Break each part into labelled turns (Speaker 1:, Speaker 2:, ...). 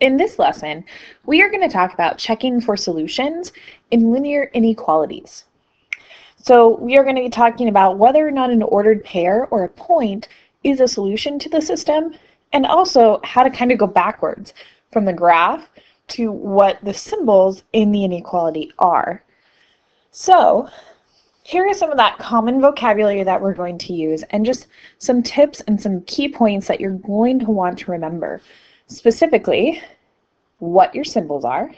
Speaker 1: In this lesson, we are going to talk about checking for solutions in linear inequalities. So we are going to be talking about whether or not an ordered pair or a point is a solution to the system, and also how to kind of go backwards from the graph to what the symbols in the inequality are. So here is some of that common vocabulary that we're going to use, and just some tips and some key points that you're going to want to remember. Specifically, what your symbols are,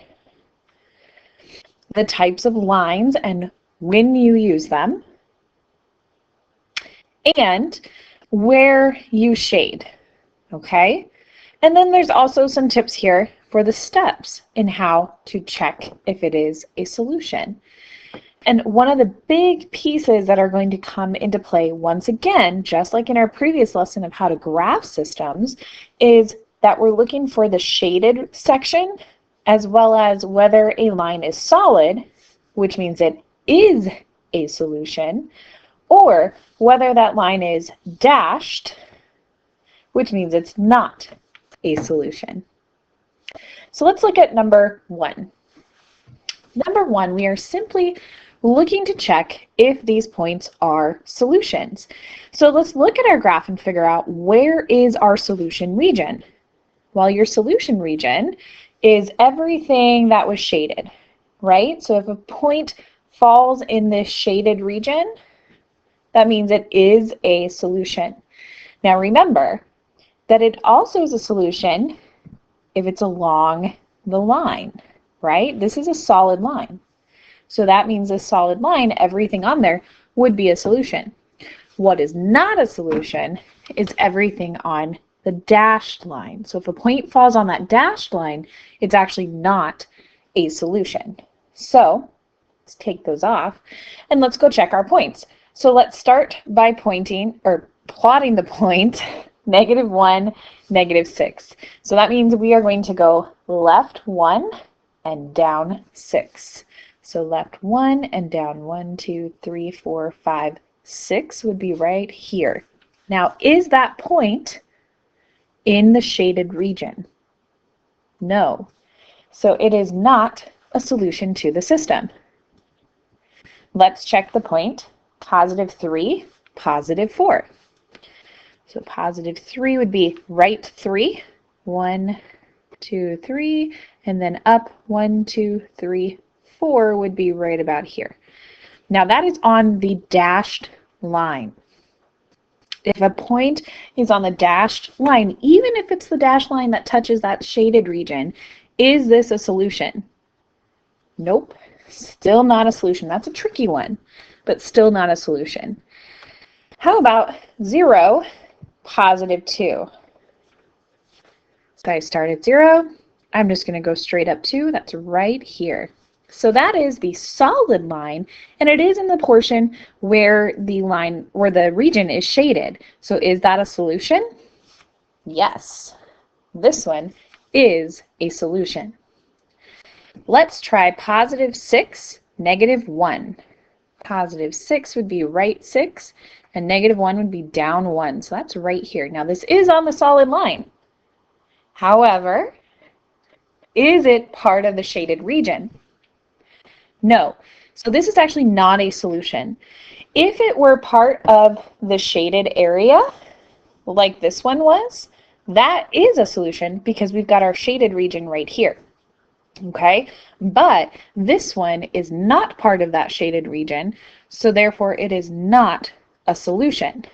Speaker 1: the types of lines and when you use them, and where you shade, okay? And then there's also some tips here for the steps in how to check if it is a solution. And one of the big pieces that are going to come into play once again, just like in our previous lesson of how to graph systems, is that we're looking for the shaded section, as well as whether a line is solid, which means it is a solution, or whether that line is dashed, which means it's not a solution. So let's look at number one. Number one, we are simply looking to check if these points are solutions. So let's look at our graph and figure out where is our solution region. Well, your solution region is everything that was shaded, right? So if a point falls in this shaded region, that means it is a solution. Now remember that it also is a solution if it's along the line, right? This is a solid line. So that means a solid line, everything on there would be a solution. What is not a solution is everything on the dashed line. So if a point falls on that dashed line, it's actually not a solution. So let's take those off and let's go check our points. So let's start by plotting the point -1, -6. So that means we are going to go left 1 and down 6. So left 1 and down 1, 2, 3, 4, 5, 6 would be right here. Now, is that point in the shaded region? No. So it is not a solution to the system. Let's check the point +3, +4. So +3 would be right 3, 1, 2, 3, and then up 1, 2, 3, 4 would be right about here. Now that is on the dashed line. If a point is on the dashed line, even if it's the dashed line that touches that shaded region, is this a solution? Nope, still not a solution. That's a tricky one, but still not a solution. How about 0, +2? So I start at 0. I'm just going to go straight up 2. That's right here. So that is the solid line, and it is in the portion where the region is shaded. So is that a solution? Yes. This one is a solution. Let's try +6, -1. +6 would be right 6, and -1 would be down 1. So that's right here. Now this is on the solid line. However, is it part of the shaded region? No. So this is actually not a solution. If it were part of the shaded area, like this one was, that is a solution because we've got our shaded region right here. Okay? But this one is not part of that shaded region, so therefore it is not a solution.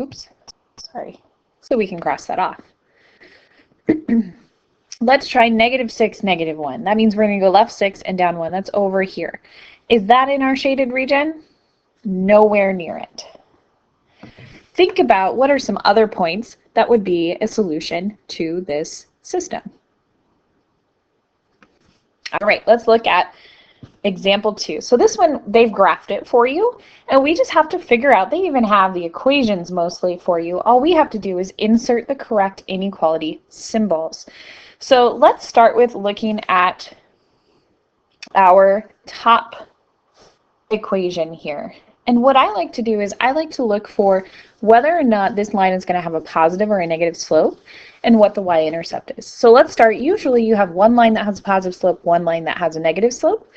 Speaker 1: Oops, sorry. So we can cross that off. Let's try -6, -1. That means we're going to go left 6 and down 1. That's over here. Is that in our shaded region? Nowhere near it. Think about what are some other points that would be a solution to this system. All right, let's look at example 2. So this one, they've graphed it for you, and we just have to figure out, they even have the equations mostly for you. All we have to do is insert the correct inequality symbols. So let's start with looking at our top equation here. And what I like to do is I like to look for whether or not this line is going to have a positive or a negative slope and what the y-intercept is. So let's start. Usually you have one line that has a positive slope, one line that has a negative slope.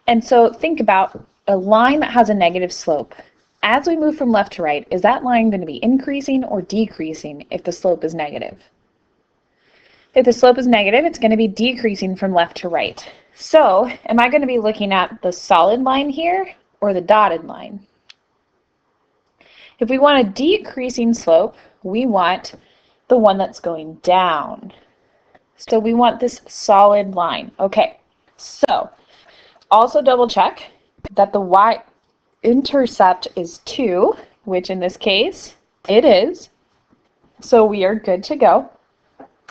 Speaker 1: And so think about a line that has a negative slope. As we move from left to right, is that line going to be increasing or decreasing if the slope is negative? If the slope is negative, it's going to be decreasing from left to right. So am I going to be looking at the solid line here or the dotted line? If we want a decreasing slope, we want the one that's going down. So we want this solid line. Okay, so also double check that the y-intercept is 2, which in this case it is. So we are good to go.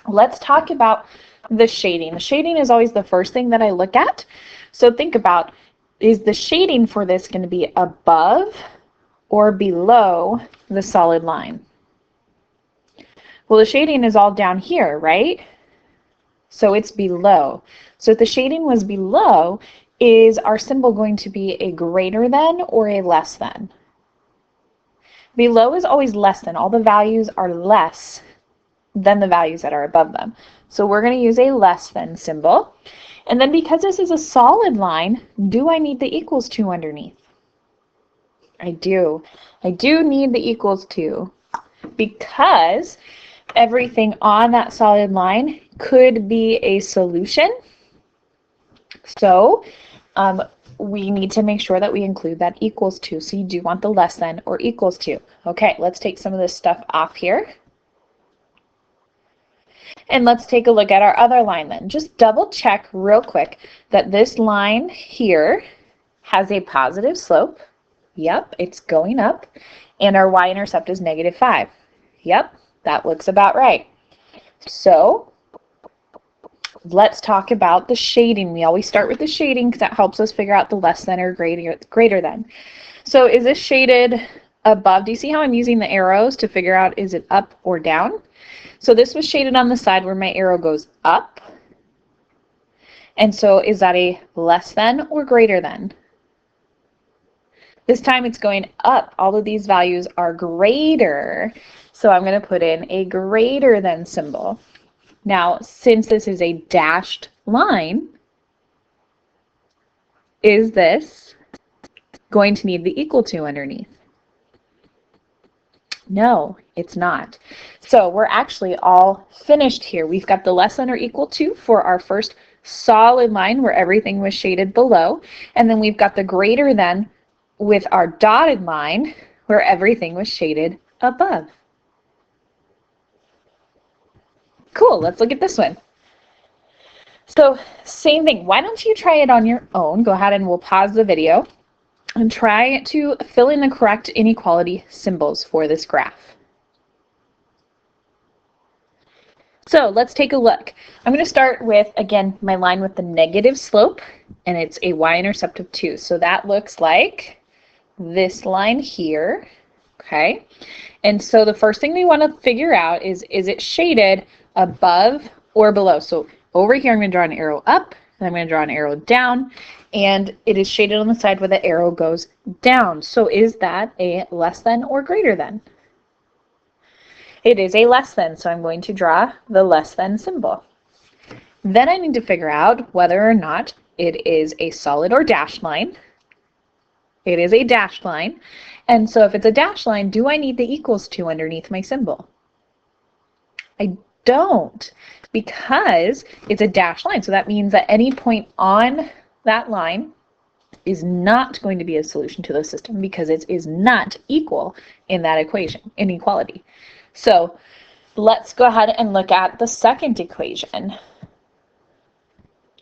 Speaker 1: Let's talk about the shading. The shading is always the first thing that I look at. So think about, is the shading for this going to be above or below the solid line? Well, the shading is all down here, right? So it's below. So if the shading was below, is our symbol going to be a greater than or a less than? Below is always less than. All the values are less than the values that are above them. So we're going to use a less than symbol. And then because this is a solid line, do I need the equals to underneath? I do. I do need the equals to, because everything on that solid line could be a solution. So we need to make sure that we include that equals to. So you do want the less than or equals to. Okay, let's take some of this stuff off here. And let's take a look at our other line then. Just double check real quick that this line here has a positive slope. Yep, it's going up. And our y-intercept is -5. Yep, that looks about right. So let's talk about the shading. We always start with the shading because that helps us figure out the less than or greater than. So is this shaded above? Do you see how I'm using the arrows to figure out is it up or down? So this was shaded on the side where my arrow goes up. And so is that a less than or greater than? This time it's going up. All of these values are greater. So I'm going to put in a greater than symbol. Now, since this is a dashed line, is this going to need the equal to underneath? No, it's not. So we're actually all finished here. We've got the less than or equal to for our first solid line where everything was shaded below. And then we've got the greater than with our dotted line where everything was shaded above. Cool, let's look at this one. So same thing. Why don't you try it on your own? Go ahead and we'll pause the video and try to fill in the correct inequality symbols for this graph. So let's take a look. I'm going to start with, again, my line with the negative slope, and it's a y-intercept of 2. So that looks like this line here, okay? And so the first thing we want to figure out is it shaded above or below? So over here, I'm going to draw an arrow up, and I'm going to draw an arrow down, and it is shaded on the side where the arrow goes down. So is that a less than or greater than? It is a less than, so I'm going to draw the less than symbol. Then I need to figure out whether or not it is a solid or dashed line. It is a dashed line. And so if it's a dashed line, do I need the equals to underneath my symbol? I don't, because it's a dashed line. So that means that any point on that line is not going to be a solution to the system because it is not equal in that equation, inequality. So let's go ahead and look at the second equation.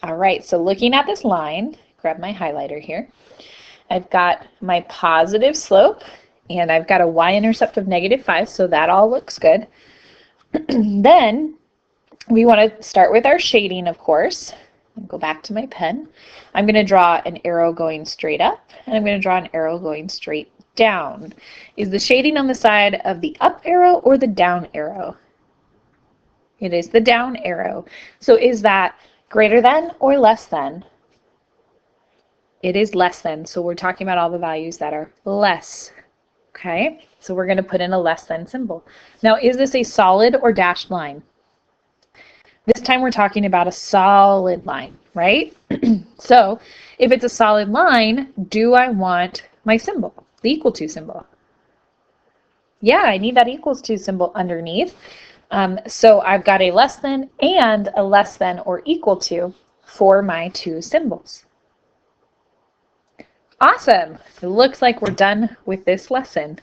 Speaker 1: All right, so looking at this line, grab my highlighter here. I've got my positive slope, and I've got a y-intercept of -5, so that all looks good. Then we want to start with our shading, of course. I'll go back to my pen. I'm going to draw an arrow going straight up, and I'm going to draw an arrow going straight down. Is the shading on the side of the up arrow or the down arrow? It is the down arrow. So is that greater than or less than? It is less than, so we're talking about all the values that are less. Okay, so we're going to put in a less than symbol. Now, is this a solid or dashed line? This time we're talking about a solid line, right? So if it's a solid line, do I want my symbol, the equal to symbol? Yeah, I need that equals to symbol underneath. So I've got a less than and a less than or equal to for my two symbols. Awesome. It looks like we're done with this lesson.